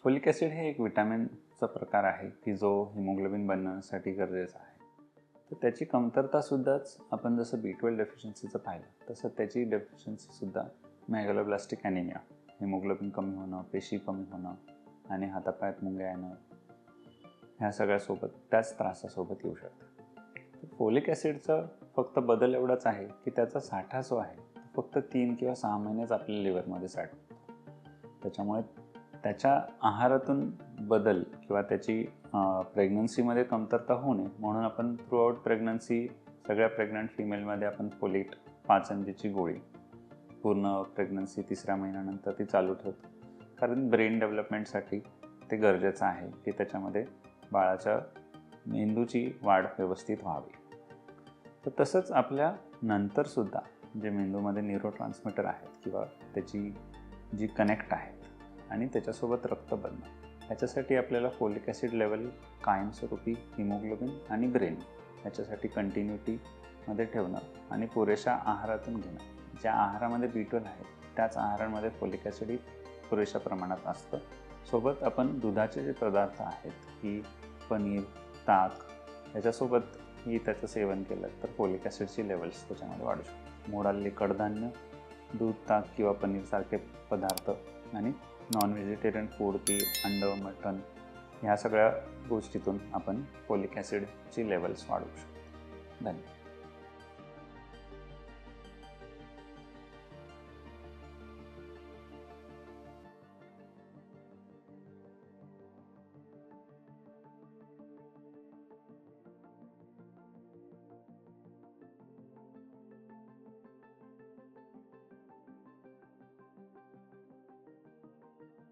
Folic acid हे एक विटॅमिनचा प्रकार आहे की जो हिमोग्लोबिन बनण्यासाठी गरजेचा आहे. तर त्याची कमतरतासुद्धाच आपण जसं B12 डेफिशियन्सीचं पाहिलं तसं त्याची डेफिशियन्सीसुद्धा मेगॅलोब्लास्टिक ॲनिमिया, हिमोग्लोबिन कमी होणं, पेशी कमी होणं आणि हातापायात मुंग्या येणं, ह्या सगळ्यासोबत त्याच त्रासासोबत येऊ शकतं. फोलिक ॲसिडचा फक्त बदल एवढाच आहे की त्याचा साठा जो आहे तो फक्त 3 किंवा 6 महिनेच आपल्या लिव्हरमध्ये साठतो. त्याच्यामुळे त्याच्या आहारातून बदल किंवा त्याची प्रेग्नन्सीमध्ये कमतरता होऊ नये म्हणून आपण थ्रूआउट प्रेग्नन्सी सगळ्या प्रेग्नंट फिमेलमध्ये आपण फोलेट 5 MGची गोळी पूर्ण प्रेग्नन्सी 3ऱ्या महिन्यानंतर ती चालू ठेवतो. कारण ब्रेन डेव्हलपमेंटसाठी ते गरजेचं आहे की त्याच्यामध्ये बाळाच्या मेंदूची वाढ व्यवस्थित व्हावी. तर तसंच आपल्या नंतरसुद्धा जे मेंदूमध्ये न्यूरोट्रान्समीटर आहेत किंवा त्याची जी कनेक्ट आहेत आणि त्याच्यासोबत रक्त बनणं, ह्याच्यासाठी आपल्याला फोलिक ॲसिड लेवल कायमस्वरूपी हिमोग्लोबिन आणि ब्रेन ह्याच्यासाठी कंटिन्युटीमध्ये ठेवणं आणि पुरेशा आहारातून घेणं. ज्या आहारामध्ये B12 आहे त्याच आहारामध्ये फोलिक ॲसिड पुरेशा प्रमाणात असतं. सोबत आपण दुधाचे जे पदार्थ आहेत की पनीर, ताक ह्याच्यासोबतही त्याचं सेवन केलं तर फोलिक ॲसिडची लेवल्स त्याच्यामध्ये वाढू शकतात. मोड आलेली कडधान्य, दूध, ताक किंवा पनीरसारखे पदार्थ आणि नॉन व्हेजिटेरियन फूड की अंडं, मटण ह्या सगळ्या गोष्टीतून आपण फोलिक ॲसिडची लेवल्स वाढवू शकतो. धन्यवाद.